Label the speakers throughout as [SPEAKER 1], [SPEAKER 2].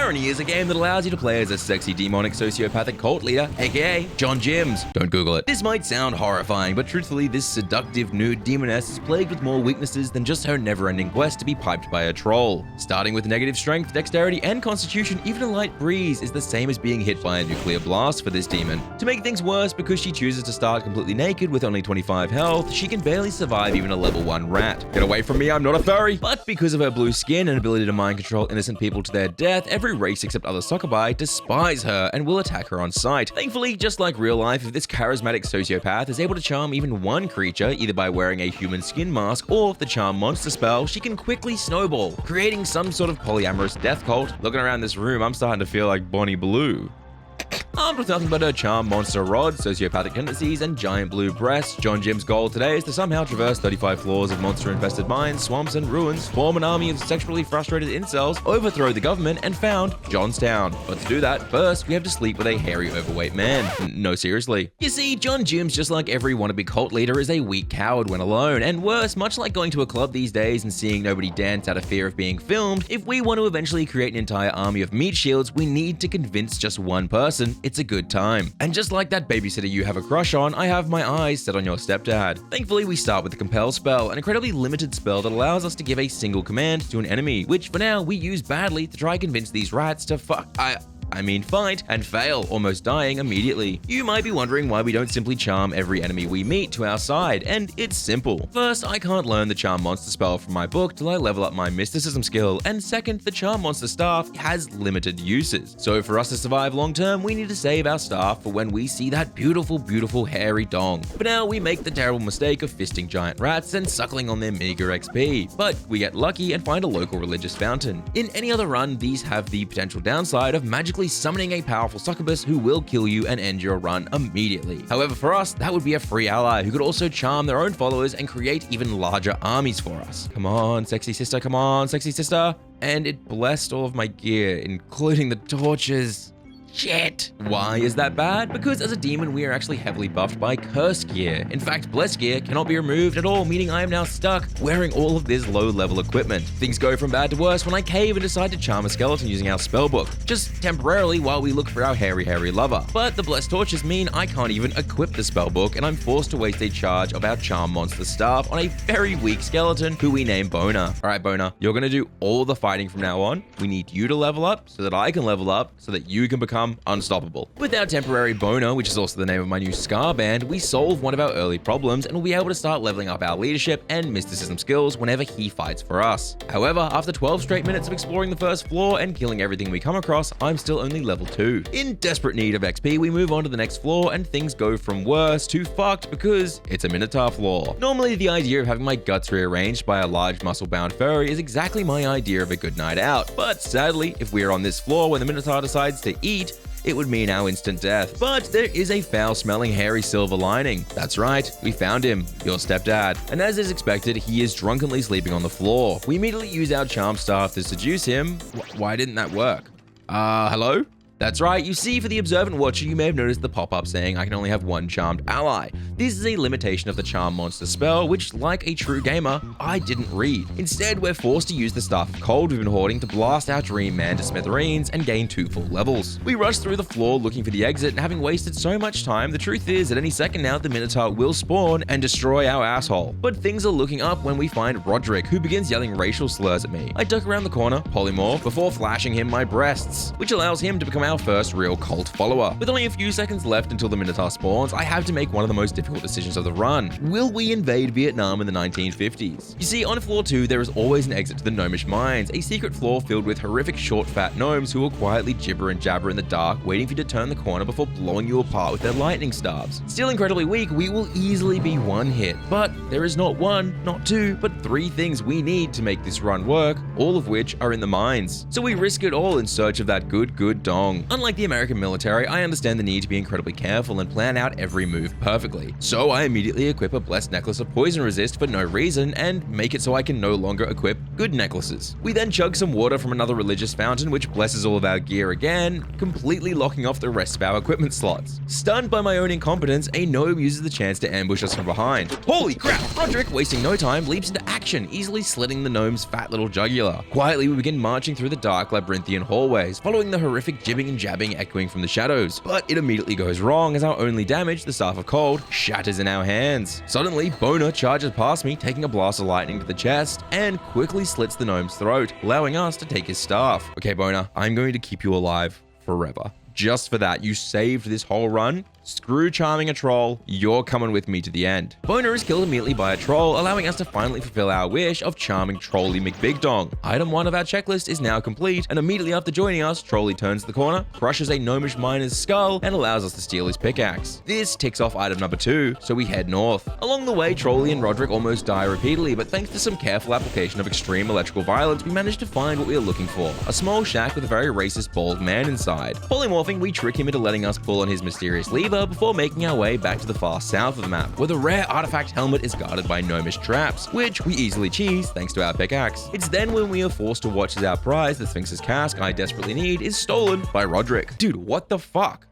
[SPEAKER 1] Barony is a game that allows you to play as a sexy demonic sociopathic cult leader, aka John Jims. Don't Google it. This might sound horrifying, but truthfully, this seductive nude demoness is plagued with more weaknesses than just her never-ending quest to be piped by a troll. Starting with negative strength, dexterity, and constitution, even a light breeze is the same as being hit by a nuclear blast for this demon. To make things worse, because she chooses to start completely naked with only 25 health, she can barely survive even a level 1 rat. Get away from me, I'm not a furry! But because of her blue skin and ability to mind control innocent people to their death, every race except other succubi despise her and will attack her on sight. Thankfully, just like real life, if this charismatic sociopath is able to charm even one creature, either by wearing a human skin mask or the charm monster spell, she can quickly snowball, creating some sort of polyamorous death cult. Looking around this room, I'm starting to feel like Bonnie Blue. Armed with nothing but her charm, monster rod, sociopathic tendencies, and giant blue breasts, John Jim's goal today is to somehow traverse 35 floors of monster-infested mines, swamps, and ruins, form an army of sexually frustrated incels, overthrow the government, and found Johnstown. But to do that, first, we have to sleep with a hairy, overweight man. No, seriously. You see, John Jim's, just like every wannabe cult leader, is a weak coward when alone, and worse, much like going to a club these days and seeing nobody dance out of fear of being filmed, if we want to eventually create an entire army of meat shields, we need to convince just one person it's a good time. And just like that babysitter you have a crush on, I have my eyes set on your stepdad. Thankfully, we start with the Compel spell, an incredibly limited spell that allows us to give a single command to an enemy, which for now we use badly to try and convince these rats to fight and fail, almost dying immediately. You might be wondering why we don't simply charm every enemy we meet to our side, and it's simple. First, I can't learn the charm monster spell from my book till I level up my mysticism skill, and second, the charm monster staff has limited uses. So for us to survive long term, we need to save our staff for when we see that beautiful, beautiful hairy dong. For now, we make the terrible mistake of fisting giant rats and suckling on their meager XP, but we get lucky and find a local religious fountain. In any other run, these have the potential downside of magically summoning a powerful succubus who will kill you and end your run immediately. However, for us, that would be a free ally who could also charm their own followers and create even larger armies for us. Come on, sexy sister, come on, sexy sister. And it blessed all of my gear, including the torches. Shit. Why is that bad? Because as a demon, we are actually heavily buffed by curse gear. In fact, blessed gear cannot be removed at all, meaning I am now stuck wearing all of this low-level equipment. Things go from bad to worse when I cave and decide to charm a skeleton using our spellbook, just temporarily while we look for our hairy lover. But the blessed torches mean I can't even equip the spellbook, and I'm forced to waste a charge of our charm monster staff on a very weak skeleton who we name Boner. Alright, Boner, you're gonna do all the fighting from now on. We need you to level up so that I can level up so that you can become unstoppable. With our temporary Boner, which is also the name of my new Scar band, we solve one of our early problems and will be able to start leveling up our leadership and mysticism skills whenever he fights for us. However, after 12 straight minutes of exploring the first floor and killing everything we come across, I'm still only level 2. In desperate need of XP, we move on to the next floor and things go from worse to fucked because it's a Minotaur floor. Normally, the idea of having my guts rearranged by a large muscle-bound furry is exactly my idea of a good night out, but sadly, if we are on this floor when the Minotaur decides to eat, it would mean our instant death. But there is a foul-smelling hairy silver lining. That's right, we found him, your stepdad. And as is expected, he is drunkenly sleeping on the floor. We immediately use our charm staff to seduce him. Why didn't that work? Hello? That's right, you see, for the observant watcher, you may have noticed the pop-up saying I can only have one charmed ally. This is a limitation of the charm monster spell, which, like a true gamer, I didn't read. Instead, we're forced to use the Staff of Cold we've been hoarding to blast our dream man to smithereens and gain 2 full levels. We rush through the floor looking for the exit, and having wasted so much time, the truth is at any second now the Minotaur will spawn and destroy our asshole. But things are looking up when we find Roderick, who begins yelling racial slurs at me. I duck around the corner, polymorph, before flashing him my breasts, which allows him to become our first real cult follower. With only a few seconds left until the Minotaur spawns, I have to make one of the most difficult decisions of the run. Will we invade Vietnam in the 1950s? You see, on floor 2, there is always an exit to the Gnomish Mines, a secret floor filled with horrific short fat gnomes who will quietly gibber and jabber in the dark, waiting for you to turn the corner before blowing you apart with their lightning staves. Still incredibly weak, we will easily be one hit, but there is not one, not two, but 3 things we need to make this run work, all of which are in the mines. So we risk it all in search of that good dong. wrong. Unlike the American military, I understand the need to be incredibly careful and plan out every move perfectly. So I immediately equip a blessed necklace of poison resist for no reason and make it so I can no longer equip good necklaces. We then chug some water from another religious fountain which blesses all of our gear again, completely locking off the rest of our equipment slots. Stunned by my own incompetence, a gnome uses the chance to ambush us from behind. Holy crap! Roderick, wasting no time, leaps into action, easily slitting the gnome's fat little jugular. Quietly, we begin marching through the dark labyrinthian hallways, following the horrific jibbing and jabbing echoing from the shadows. But it immediately goes wrong as our only damage, the Staff of Cold, shatters in our hands. Suddenly, Boner charges past me, taking a blast of lightning to the chest, and quickly slits the gnome's throat, allowing us to take his staff. Okay, Boner, I'm going to keep you alive forever. Just for that, you saved this whole run. Screw charming a troll, you're coming with me to the end. Boner is killed immediately by a troll, allowing us to finally fulfill our wish of charming Trolly McBigDong. Item 1 of our checklist is now complete, and immediately after joining us, Trolly turns the corner, crushes a gnomish miner's skull, and allows us to steal his pickaxe. This ticks off item number 2, so we head north. Along the way, Trolly and Roderick almost die repeatedly, but thanks to some careful application of extreme electrical violence, we managed to find what we were looking for, a small shack with a very racist bald man inside. Polymorphing, we trick him into letting us pull on his mysterious lever before making our way back to the far south of the map, where the rare artifact helmet is guarded by gnomish traps, which we easily cheese thanks to our pickaxe. It's then when we are forced to watch as our prize, the Sphinx's cask I desperately need, is stolen by Roderick. Dude, what the fuck?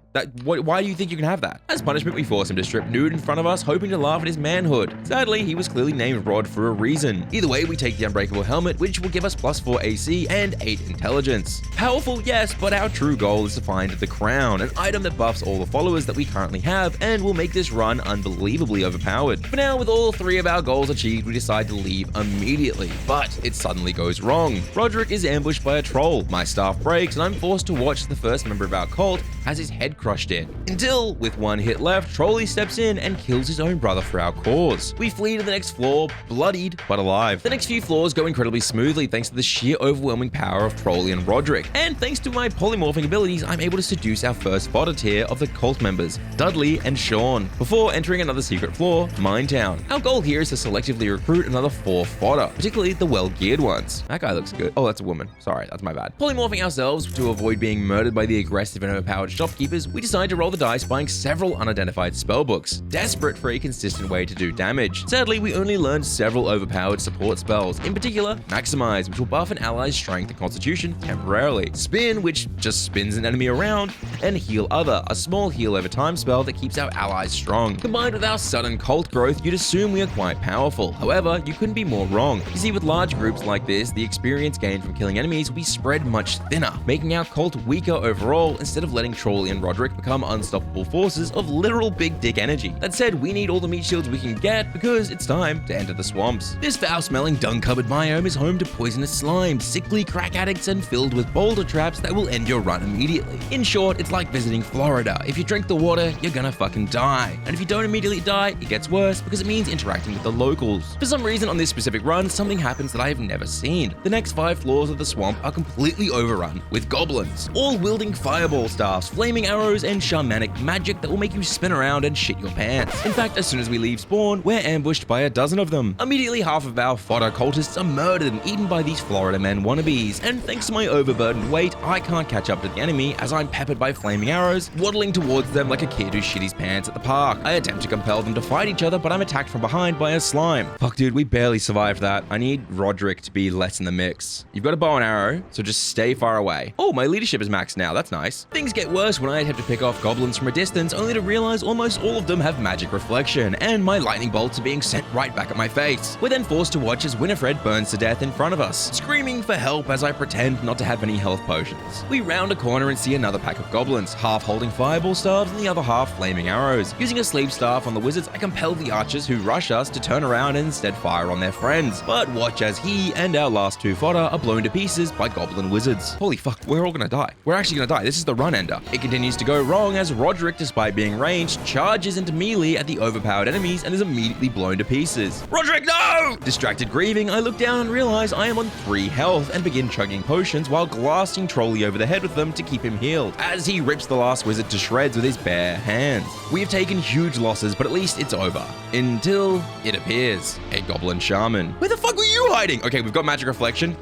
[SPEAKER 1] Why do you think you can have that? As punishment, we force him to strip nude in front of us, hoping to laugh at his manhood. Sadly, he was clearly named Rod for a reason. Either way, we take the unbreakable helmet, which will give us +4 AC and 8 intelligence. Powerful, yes, but our true goal is to find the crown, an item that buffs all the followers that we currently have and will make this run unbelievably overpowered. For now, with all 3 of our goals achieved, we decide to leave immediately, but it suddenly goes wrong. Roderick is ambushed by a troll, my staff breaks, and I'm forced to watch the first member of our cult has his head crushed in. Until, with 1 hit left, Trolly steps in and kills his own brother for our cause. We flee to the next floor, bloodied but alive. The next few floors go incredibly smoothly thanks to the sheer overwhelming power of Trolly and Roderick. And thanks to my polymorphing abilities, I'm able to seduce our first fodder tier of the cult members, Dudley and Sean, before entering another secret floor, Minetown. Our goal here is to selectively recruit another 4 fodder, particularly the well-geared ones. That guy looks good. Oh, that's a woman. Sorry, that's my bad. Polymorphing ourselves to avoid being murdered by the aggressive and overpowered shopkeepers, we decide to roll the dice buying several unidentified spellbooks, desperate for a consistent way to do damage. Sadly, we only learned several overpowered support spells, in particular, Maximize, which will buff an ally's strength and constitution temporarily, Spin, which just spins an enemy around, and Heal Other, a small heal over time spell that keeps our allies strong. Combined with our sudden cult growth, you'd assume we are quite powerful. However, you couldn't be more wrong. You see, with large groups like this, the experience gained from killing enemies will be spread much thinner, making our cult weaker overall instead of letting Trolly and Roderick become unstoppable forces of literal big dick energy. That said, we need all the meat shields we can get because it's time to enter the swamps. This foul-smelling dung-covered biome is home to poisonous slime, sickly crack addicts, and filled with boulder traps that will end your run immediately. In short, it's like visiting Florida. If you drink the water, you're gonna fucking die. And if you don't immediately die, it gets worse because it means interacting with the locals. For some reason on this specific run, something happens that I have never seen. The next 5 floors of the swamp are completely overrun with goblins, all wielding fireball staffs, flaming arrows, and shamanic magic that will make you spin around and shit your pants. In fact, as soon as we leave spawn, we're ambushed by a dozen of them. Immediately, half of our fodder cultists are murdered and eaten by these Florida men wannabes, and thanks to my overburdened weight, I can't catch up to the enemy as I'm peppered by flaming arrows, waddling towards them like a kid who shit his pants at the park. I attempt to compel them to fight each other, but I'm attacked from behind by a slime. Fuck, dude, we barely survived that. I need Roderick to be less in the mix. You've got a bow and arrow, so just stay far away. Oh, my leadership is maxed now. That's nice. Things get worse when I attempt to pick off goblins from a distance, only to realize almost all of them have magic reflection, and my lightning bolts are being sent right back at my face. We're then forced to watch as Winifred burns to death in front of us, screaming for help as I pretend not to have any health potions. We round a corner and see another pack of goblins, half holding fireball staves and the other half flaming arrows. Using a sleep staff on the wizards, I compel the archers who rush us to turn around and instead fire on their friends. But watch as he and our last 2 fodder are blown to pieces by goblin wizards. Holy fuck, we're all gonna die. We're actually gonna die. This is the run ender. It continues to go wrong as Roderick, despite being ranged, charges into melee at the overpowered enemies and is immediately blown to pieces. Roderick, no! Distracted grieving, I look down and realize I am on 3 health and begin chugging potions while blasting Trolly over the head with them to keep him healed, as he rips the last wizard to shreds with his bare hands. We have taken huge losses, but at least it's over. Until it appears. A goblin shaman. Where the fuck were you hiding? Okay, we've got magic reflection.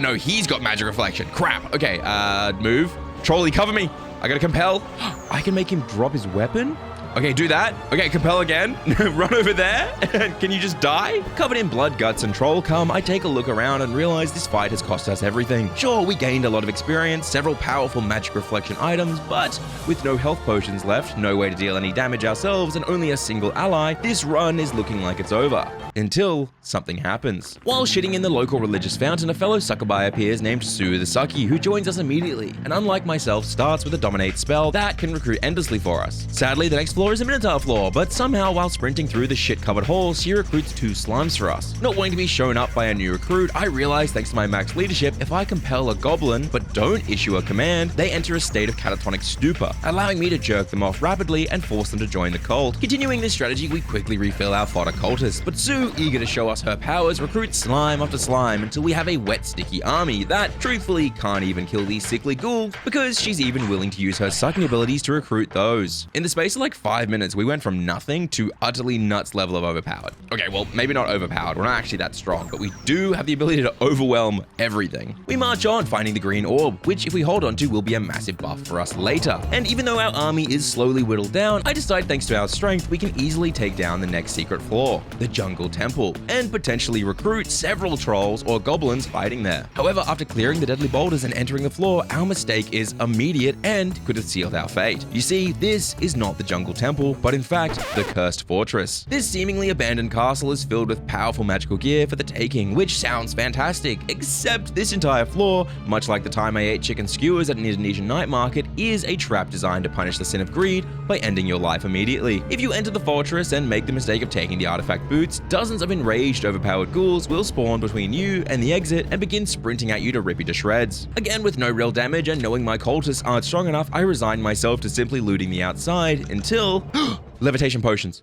[SPEAKER 1] No, he's got magic reflection. Crap. Okay, move. Trolley, cover me. I gotta compel. I can make him drop his weapon? Okay, do that. Okay, compel again. Run over there. Can you just die? Covered in blood, guts, and troll cum, I take a look around and realize this fight has cost us everything. Sure, we gained a lot of experience, several powerful magic reflection items, but with no health potions left, no way to deal any damage ourselves, and only a single ally, this run is looking like it's over. Until something happens. While shitting in the local religious fountain, a fellow succubi appears named Sue the Sucky, who joins us immediately, and unlike myself, starts with a dominate spell that can recruit endlessly for us. Sadly, the next floor is a Minotaur floor, but somehow while sprinting through the shit-covered halls, she recruits 2 slimes for us. Not wanting to be shown up by a new recruit, I realize thanks to my max leadership, if I compel a goblin, but don't issue a command, they enter a state of catatonic stupor, allowing me to jerk them off rapidly and force them to join the cult. Continuing this strategy, we quickly refill our fodder cultists, but Sue, eager to show us her powers, recruits slime after slime until we have a wet, sticky army that, truthfully, can't even kill these sickly ghouls, because she's even willing to use her sucking abilities to recruit those. In the space of like 5 minutes, we went from nothing to utterly nuts level of overpowered. Okay, well, maybe not overpowered, we're not actually that strong, but we do have the ability to overwhelm everything. We march on, finding the green orb, which if we hold on to will be a massive buff for us later. And even though our army is slowly whittled down, I decide thanks to our strength, we can easily take down the next secret floor, the Jungle Temple, and potentially recruit several trolls or goblins hiding there. However, after clearing the deadly boulders and entering the floor, our mistake is immediate and could have sealed our fate. You see, this is not the Jungle Temple, but in fact, the Cursed Fortress. This seemingly abandoned castle is filled with powerful magical gear for the taking, which sounds fantastic, except this entire floor, much like the time I ate chicken skewers at an Indonesian night market, is a trap designed to punish the sin of greed by ending your life immediately. If you enter the fortress and make the mistake of taking the artifact boots, dozens of enraged, overpowered ghouls will spawn between you and the exit and begin sprinting at you to rip you to shreds. Again, with no real damage and knowing my cultists aren't strong enough, I resign myself to simply looting the outside until levitation potions.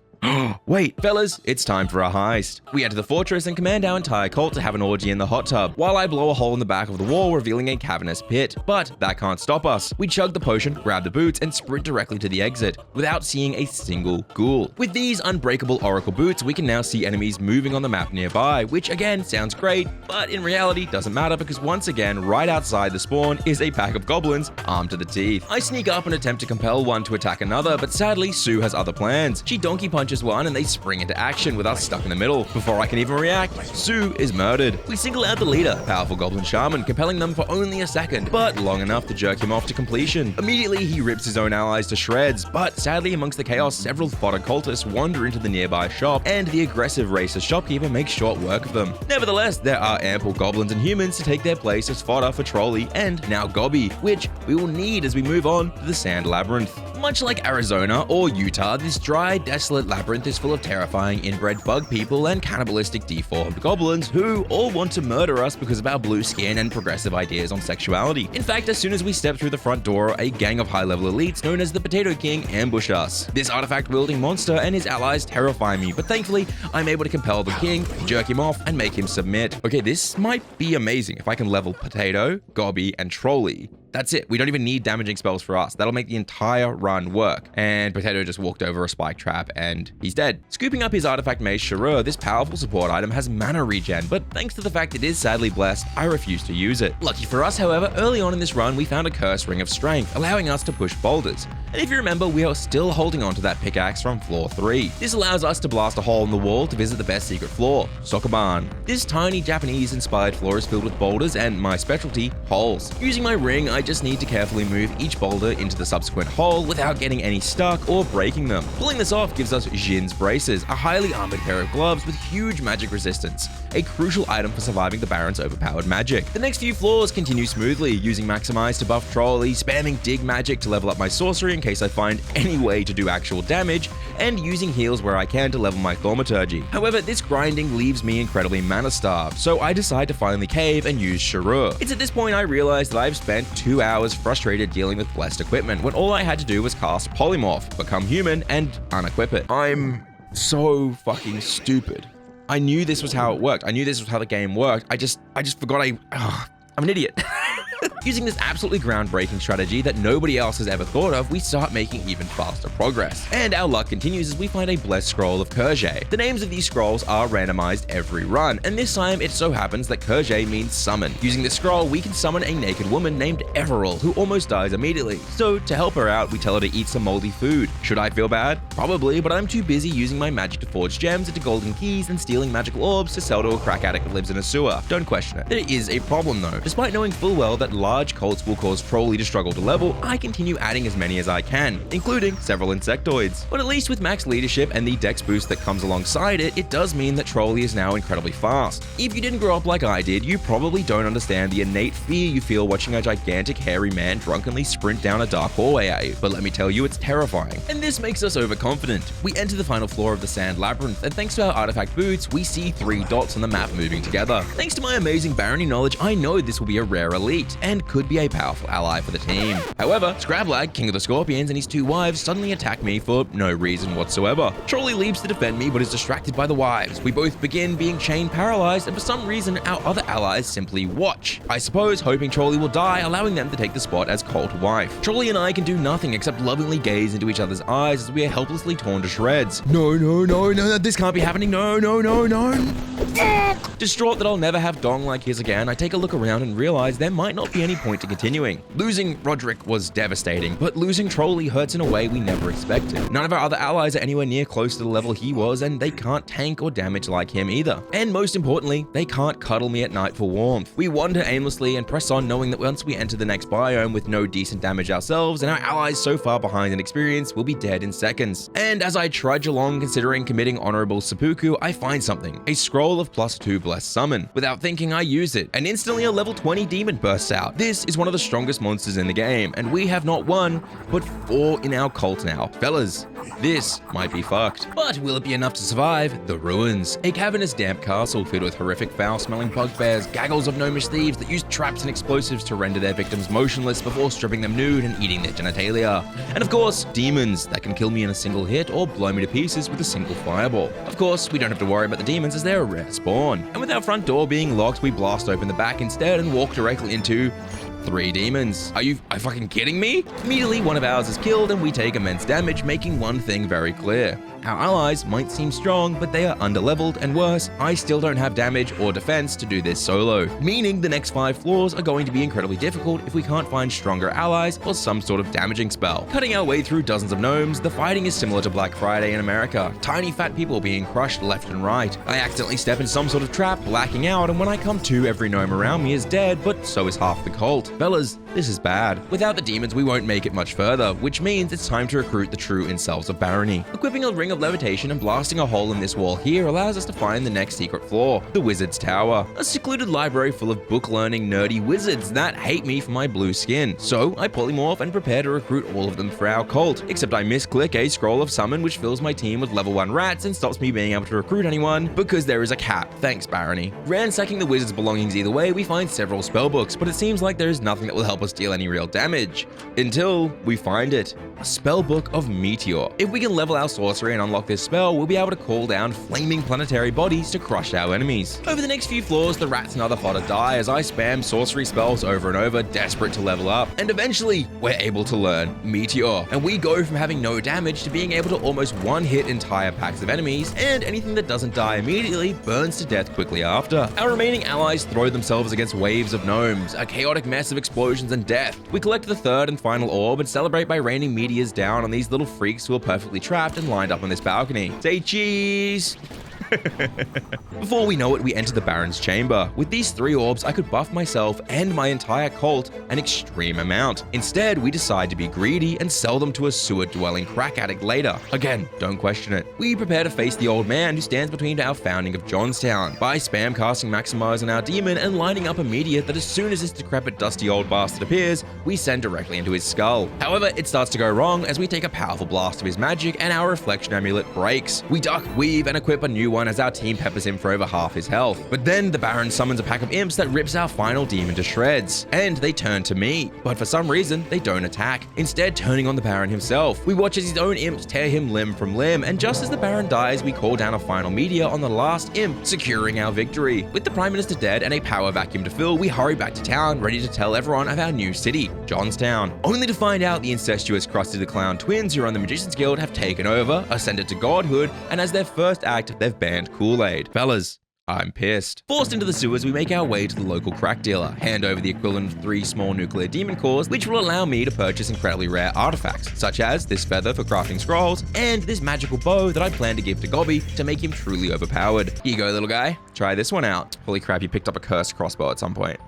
[SPEAKER 1] Wait, fellas, it's time for a heist. We enter the fortress and command our entire cult to have an orgy in the hot tub, while I blow a hole in the back of the wall, revealing a cavernous pit. But that can't stop us. We chug the potion, grab the boots, and sprint directly to the exit, without seeing a single ghoul. With these unbreakable oracle boots, we can now see enemies moving on the map nearby, which again sounds great, but in reality doesn't matter because once again, right outside the spawn is a pack of goblins armed to the teeth. I sneak up and attempt to compel one to attack another, but sadly, Sue has other plans. She donkey punches one and they spring into action with us stuck in the middle. Before I can even react, Sue is murdered. We single out the leader, powerful goblin shaman, compelling them for only a second, but long enough to jerk him off to completion. Immediately, he rips his own allies to shreds, but sadly amongst the chaos, several fodder cultists wander into the nearby shop, and the aggressive racist shopkeeper makes short work of them. Nevertheless, there are ample goblins and humans to take their place as fodder for Trolley and now Gobby, which we will need as we move on to the Sand Labyrinth. Much like Arizona or Utah, this dry, desolate labyrinth is full of terrifying inbred bug people and cannibalistic deformed goblins who all want to murder us because of our blue skin and progressive ideas on sexuality. In fact, as soon as we step through the front door, a gang of high-level elites known as the Potato King ambush us. This artifact-wielding monster and his allies terrify me, but thankfully, I'm able to compel the king, jerk him off, and make him submit. Okay, this might be amazing if I can level Potato, Gobby, and Trolley. That's it. We don't even need damaging spells for us. That'll make the entire run work. And Potato just walked over a spike trap and he's dead. Scooping up his artifact mace Sharur, this powerful support item has mana regen, but thanks to the fact it is sadly blessed, I refuse to use it. Lucky for us, however, early on in this run, we found a cursed ring of strength, allowing us to push boulders. And if you remember, we are still holding on to that pickaxe from floor 3. This allows us to blast a hole in the wall to visit the best secret floor, Sokoban. This tiny Japanese-inspired floor is filled with boulders and my specialty, holes. Using my ring, I just need to carefully move each boulder into the subsequent hole without getting any stuck or breaking them. Pulling this off gives us Jin's braces, a highly armored pair of gloves with huge magic resistance, a crucial item for surviving the Baron's overpowered magic. The next few floors continue smoothly, using Maximize to buff Trolley, spamming Dig magic to level up my sorcery in case I find any way to do actual damage, and using heals where I can to level my thaumaturgy. However, this grinding leaves me incredibly mana-starved, so I decide to finally cave and use Sharur. It's at this point I realize that I've spent 2 hours frustrated dealing with blessed equipment when all I had to do was cast Polymorph, become human, and unequip it. I'm so fucking stupid. I knew this was how it worked. I knew this was how the game worked. I just forgot I'm an idiot. Using this absolutely groundbreaking strategy that nobody else has ever thought of, we start making even faster progress. And our luck continues as we find a blessed scroll of Kurje. The names of these scrolls are randomized every run, and this time it so happens that Kurje means summon. Using this scroll, we can summon a naked woman named Everall, who almost dies immediately. So to help her out, we tell her to eat some moldy food. Should I feel bad? Probably, but I'm too busy using my magic to forge gems into golden keys and stealing magical orbs to sell to a crack addict that lives in a sewer. Don't question it. There is a problem though. Despite knowing full well that large cults will cause Trolley to struggle to level, I continue adding as many as I can, including several insectoids. But at least with max leadership and the dex boost that comes alongside it, it does mean that Trolley is now incredibly fast. If you didn't grow up like I did, you probably don't understand the innate fear you feel watching a gigantic hairy man drunkenly sprint down a dark hallway at you. But let me tell you, it's terrifying. And this makes us overconfident. We enter the final floor of the sand labyrinth, and thanks to our artifact boots, we see 3 dots on the map moving together. Thanks to my amazing Barony knowledge, I know this will be a rare elite, and could be a powerful ally for the team. However, Scrablag, king of the Scorpions, and his 2 wives suddenly attack me for no reason whatsoever. Trolley leaps to defend me, but is distracted by the wives. We both begin being chain paralyzed, and for some reason, our other allies simply watch. I suppose hoping Trolley will die, allowing them to take the spot as cult wife. Trolley and I can do nothing except lovingly gaze into each other's eyes as we are helplessly torn to shreds. No, this can't be happening. No. Distraught that I'll never have dong like his again, I take a look around and realize there might not be any point to continuing. Losing Roderick was devastating, but losing Trolley hurts in a way we never expected. None of our other allies are anywhere near close to the level he was, and they can't tank or damage like him either. And most importantly, they can't cuddle me at night for warmth. We wander aimlessly and press on knowing that once we enter the next biome with no decent damage ourselves, and our allies so far behind in experience will be dead in seconds. And as I trudge along considering committing honorable seppuku, I find something. A scroll of +2 blessed summon. Without thinking, I use it, and instantly a level 20 demon bursts out. This is one of the strongest monsters in the game, and we have not 1, but 4 in our cult now. Fellas, this might be fucked. But will it be enough to survive? The Ruins. A cavernous damp castle filled with horrific foul-smelling bugbears, gaggles of gnomish thieves that use traps and explosives to render their victims motionless before stripping them nude and eating their genitalia. And of course, demons that can kill me in a single hit or blow me to pieces with a single fireball. Of course, we don't have to worry about the demons as they're a rare spawn. And with our front door being locked, we blast open the back instead and walk directly into 3 demons. Are you fucking kidding me? Immediately, one of ours is killed and we take immense damage, making one thing very clear. Our allies might seem strong, but they are underleveled, and worse, I still don't have damage or defense to do this solo. Meaning the next 5 floors are going to be incredibly difficult if we can't find stronger allies or some sort of damaging spell. Cutting our way through dozens of gnomes, the fighting is similar to Black Friday in America. Tiny fat people being crushed left and right. I accidentally step in some sort of trap, blacking out, and when I come to, every gnome around me is dead, but so is half the cult. Fellas, this is bad. Without the demons, we won't make it much further, which means it's time to recruit the true incels of Barony. Equipping a ring of levitation and blasting a hole in this wall here allows us to find the next secret floor, the Wizard's Tower. A secluded library full of book-learning nerdy wizards that hate me for my blue skin. So I polymorph and prepare to recruit all of them for our cult, except I misclick a scroll of summon which fills my team with level 1 rats and stops me being able to recruit anyone because there is a cap. Thanks, Barony. Ransacking the wizard's belongings either way, we find several spellbooks, but it seems like there is nothing that will help us deal any real damage. Until we find it. A spellbook of Meteor. If we can level our sorcery and unlock this spell, we'll be able to call down flaming planetary bodies to crush our enemies. Over the next few floors, the rats and other fodder die as I spam sorcery spells over and over, desperate to level up. And eventually, we're able to learn Meteor. And we go from having no damage to being able to almost one-hit entire packs of enemies, and anything that doesn't die immediately burns to death quickly after. Our remaining allies throw themselves against waves of gnomes, a chaotic mess of explosions and death. We collect the 3rd and final orb and celebrate by raining meteors down on these little freaks who are perfectly trapped and lined up on this balcony. Say cheese! Before we know it, we enter the Baron's chamber. With these 3 orbs, I could buff myself and my entire cult an extreme amount. Instead, we decide to be greedy and sell them to a sewer-dwelling crack addict later. Again, don't question it. We prepare to face the old man who stands between our founding of Johnstown by spam casting Maximize on our demon and lining up a meteor that as soon as this decrepit, dusty old bastard appears, we send directly into his skull. However, it starts to go wrong as we take a powerful blast of his magic and our reflection amulet breaks. We duck, weave, and equip a new one everyone as our team peppers him for over half his health. But then the Baron summons a pack of imps that rips our final demon to shreds, and they turn to me. But for some reason, they don't attack, instead turning on the Baron himself. We watch as his own imps tear him limb from limb, and just as the Baron dies, we call down a final meteor on the last imp, securing our victory. With the Prime Minister dead and a power vacuum to fill, we hurry back to town, ready to tell everyone of our new city, Johnstown, only to find out the incestuous Krusty the Clown twins who run the Magician's Guild have taken over, ascended to godhood, and as their first act, they've banned Kool-Aid. Fellas, I'm pissed. Forced into the sewers, we make our way to the local crack dealer, hand over the equivalent of 3 small nuclear demon cores, which will allow me to purchase incredibly rare artifacts, such as this feather for crafting scrolls, and this magical bow that I plan to give to Gobby to make him truly overpowered. Here you go, little guy. Try this one out. Holy crap, you picked up a cursed crossbow at some point.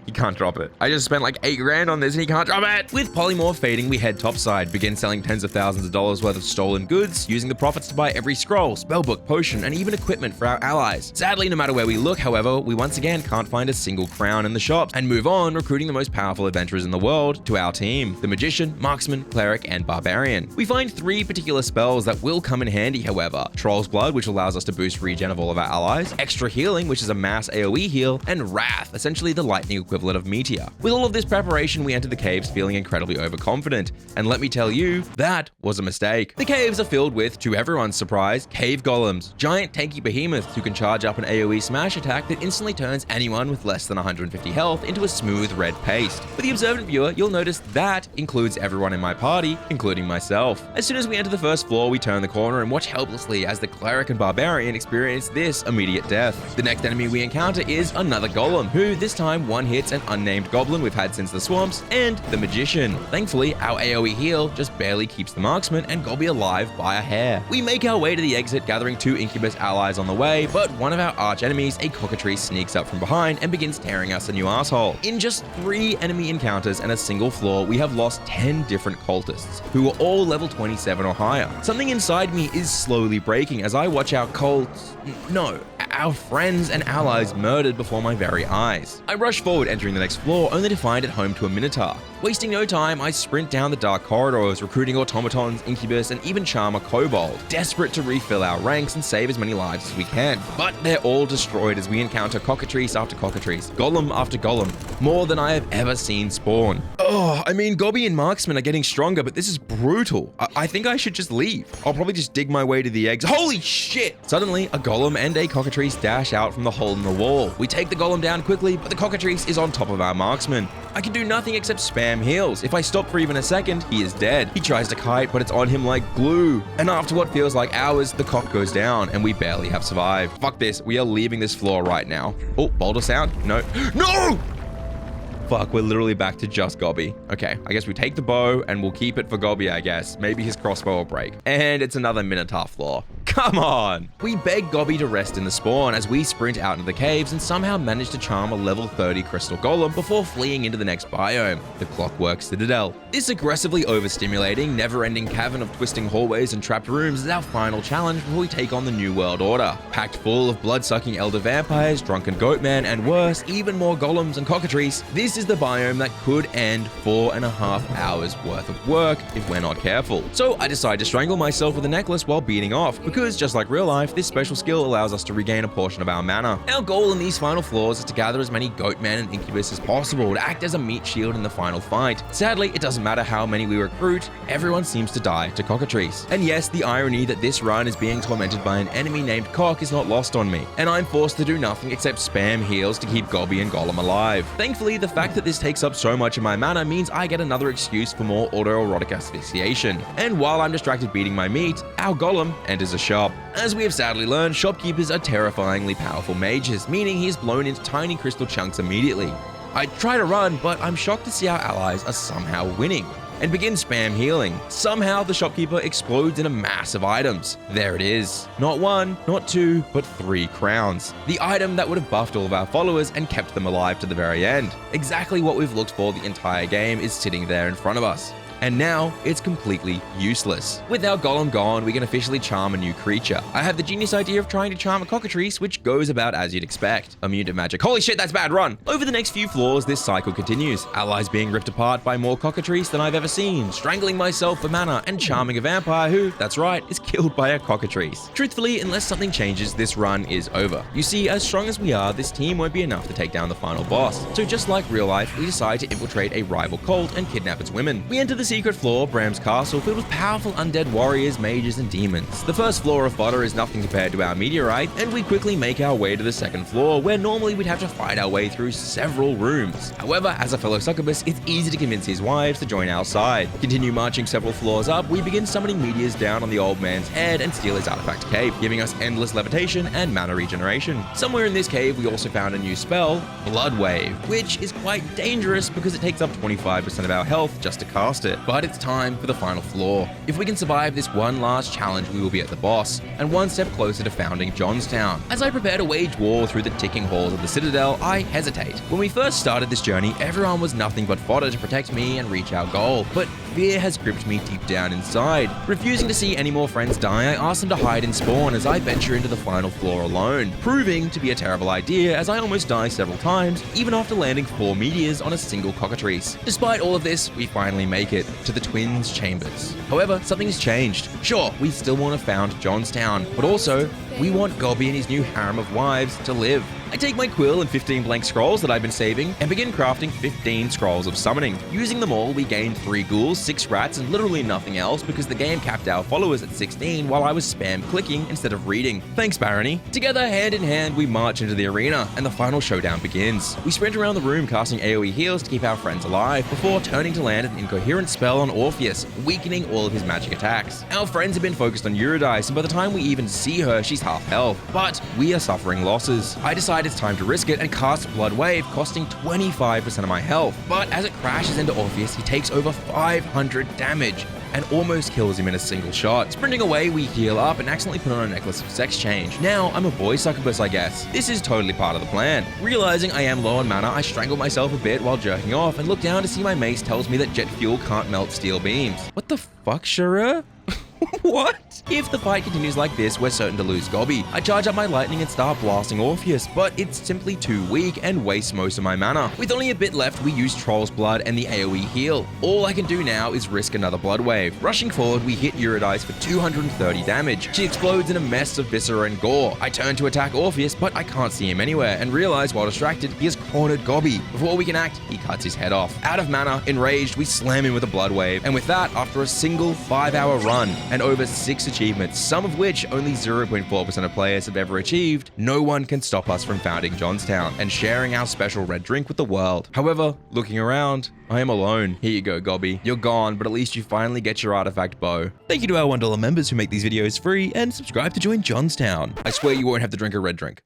[SPEAKER 1] He can't drop it. I just spent like $8 grand on this and he can't drop it. With polymorph fading, we head topside, begin selling tens of thousands of dollars worth of stolen goods, using the profits to buy every scroll, spellbook, potion, and even equipment for our allies. Sadly, no matter where we look, however, we once again can't find a single crown in the shops and move on, recruiting the most powerful adventurers in the world to our team: the Magician, Marksman, Cleric, and Barbarian. We find 3 particular spells that will come in handy, however: Troll's Blood, which allows us to boost regen of all of our allies, Extra Healing, which is a mass AoE heal, and Wrath, essentially the lightning equivalent of Meteor. With all of this preparation, we enter the caves feeling incredibly overconfident, and let me tell you, that was a mistake. The caves are filled with, to everyone's surprise, cave golems, giant tanky behemoths who can charge up an AoE smash attack that instantly turns anyone with less than 150 health into a smooth red paste. For the observant viewer, you'll notice that includes everyone in my party, including myself. As soon as we enter the first floor, we turn the corner and watch helplessly as the Cleric and Barbarian experience this immediate death. The next enemy we encounter is another golem, who this time one hits an unnamed goblin we've had since the swamps, and the Magician. Thankfully, our AoE heal just barely keeps the Marksman and Gobby alive by a hair. We make our way to the exit, gathering 2 Incubus allies on the way, but one of our arch enemies, a cockatrice, sneaks up from behind and begins tearing us a new asshole. In just 3 enemy encounters and a single floor, we have lost 10 different cultists, who are all level 27 or higher. Something inside me is slowly breaking as I watch our our friends and allies murdered before my very eyes. I rush forward, entering the next floor, only to find it home to a Minotaur. Wasting no time, I sprint down the dark corridors, recruiting automatons, incubus, and even charmer kobold, desperate to refill our ranks and save as many lives as we can. But they're all destroyed as we encounter cockatrice after cockatrice, golem after golem, more than I have ever seen spawn. Oh, I mean, Gobby and Marksman are getting stronger, but this is brutal. I think I should just leave. I'll probably just dig my way to the eggs. Holy shit! Suddenly, a golem and a cockatrice dash out from the hole in the wall. We take the golem down quickly, but the cockatrice is on top of our Marksman. I can do nothing except spam heals. If I stop for even a second, he is dead. He tries to kite, but it's on him like glue. And after what feels like hours, the cock goes down, and we barely have survived. Fuck this. We are leaving this floor right now. Oh, boulder sound? No. No! Fuck, we're literally back to just Gobby. Okay, I guess we take the bow and we'll keep it for Gobby, I guess. Maybe his crossbow will break. And it's another Minotaur floor. Come on! We beg Gobby to rest in the spawn as we sprint out into the caves and somehow manage to charm a level 30 crystal golem before fleeing into the next biome, the Clockwork Citadel. This aggressively overstimulating, never-ending cavern of twisting hallways and trapped rooms is our final challenge before we take on the New World Order. Packed full of blood-sucking elder vampires, drunken goatmen, and worse, even more golems and cockatrice, this is the biome that could end 4.5 hours worth of work if we're not careful. So I decide to strangle myself with a necklace while beating off, because just like real life, this special skill allows us to regain a portion of our mana. Our goal in these final floors is to gather as many goatmen and incubus as possible to act as a meat shield in the final fight. Sadly, it doesn't matter how many we recruit, everyone seems to die to cockatrice. And yes, the irony that this run is being tormented by an enemy named Cock is not lost on me, and I'm forced to do nothing except spam heals to keep Gobby and Golem alive. Thankfully, the fact that this takes up so much of my mana means I get another excuse for more autoerotic asphyxiation. And while I'm distracted beating my meat, our Golem enters a shop. As we have sadly learned, shopkeepers are terrifyingly powerful mages, meaning he is blown into tiny crystal chunks immediately. I try to run, but I'm shocked to see our allies are somehow winning, and begin spam healing. Somehow the shopkeeper explodes in a mass of items. There it is. Not 1, not 2, but 3 crowns. The item that would have buffed all of our followers and kept them alive to the very end. Exactly what we've looked for the entire game is sitting there in front of us. and now it's completely useless. With our golem gone, we can officially charm a new creature. I have the genius idea of trying to charm a cockatrice, which goes about as you'd expect. Immune to magic. Holy shit, that's bad, run! Over the next few floors, this cycle continues. Allies being ripped apart by more cockatrice than I've ever seen, strangling myself for mana, and charming a vampire who, that's right, is killed by a cockatrice. Truthfully, unless something changes, this run is over. You see, as strong as we are, this team won't be enough to take down the final boss. So just like real life, we decide to infiltrate a rival cult and kidnap its women. We enter the secret floor, Bram's castle, filled with powerful undead warriors, mages, and demons. The first floor of fodder is nothing compared to our meteorite, and we quickly make our way to the second floor, where normally we'd have to fight our way through several rooms. However, as a fellow succubus, it's easy to convince his wives to join our side. Continue marching several floors up, we begin summoning meteors down on the old man's head and steal his artifact cape, giving us endless levitation and mana regeneration. Somewhere in this cave, we also found a new spell, Blood Wave, which is quite dangerous because it takes up 25% of our health just to cast it. But it's time for the final floor. If we can survive this one last challenge, we will be at the boss, and one step closer to founding Johnstown. As I prepare to wage war through the ticking halls of the Citadel, I hesitate. When we first started this journey, everyone was nothing but fodder to protect me and reach our goal, but fear has gripped me deep down inside. Refusing to see any more friends die, I ask them to hide and spawn as I venture into the final floor alone, proving to be a terrible idea as I almost die several times, even after landing 4 meteors on a single cockatrice. Despite all of this, we finally make it to the twins' chambers. However, something's changed. Sure, we still want to found Johnstown, but also, we want Gobby and his new harem of wives to live. I take my quill and 15 blank scrolls that I've been saving and begin crafting 15 scrolls of summoning. Using them all, we gained 3 ghouls, 6 rats, and literally nothing else because the game capped our followers at 16 while I was spam clicking instead of reading. Thanks, Barony. Together, hand in hand, we march into the arena and the final showdown begins. We sprint around the room casting AoE heals to keep our friends alive before turning to land an incoherent spell on Orpheus, weakening all of his magic attacks. Our friends have been focused on Eurydice, and by the time we even see her, she's half health, but we are suffering losses. I decide it's time to risk it and cast Blood Wave, costing 25% of my health. But as it crashes into Orpheus, he takes over 500 damage and almost kills him in a single shot. Sprinting away, we heal up and accidentally put on a necklace of sex change. Now I'm a boy succubus, I guess. This is totally part of the plan. Realizing I am low on mana, I strangle myself a bit while jerking off and look down to see my mace tells me that jet fuel can't melt steel beams. What the fuck, Shura? What? If the fight continues like this, we're certain to lose Gobby. I charge up my lightning and start blasting Orpheus, but it's simply too weak and wastes most of my mana. With only a bit left, we use Troll's Blood and the AoE heal. All I can do now is risk another Blood Wave. Rushing forward, we hit Eurydice for 230 damage. She explodes in a mess of viscera and gore. I turn to attack Orpheus, but I can't see him anywhere, and realize while distracted, he has cornered Gobby. Before we can act, he cuts his head off. Out of mana, enraged, we slam him with a Blood Wave, and with that, after a single 5-hour run, and over 6 achievements, some of which only 0.4% of players have ever achieved, no one can stop us from founding Johnstown and sharing our special red drink with the world. However, looking around, I am alone. Here you go, Gobby. You're gone, but at least you finally get your artifact bow. Thank you to our $1 members who make these videos free and subscribe to join Johnstown. I swear you won't have to drink a red drink.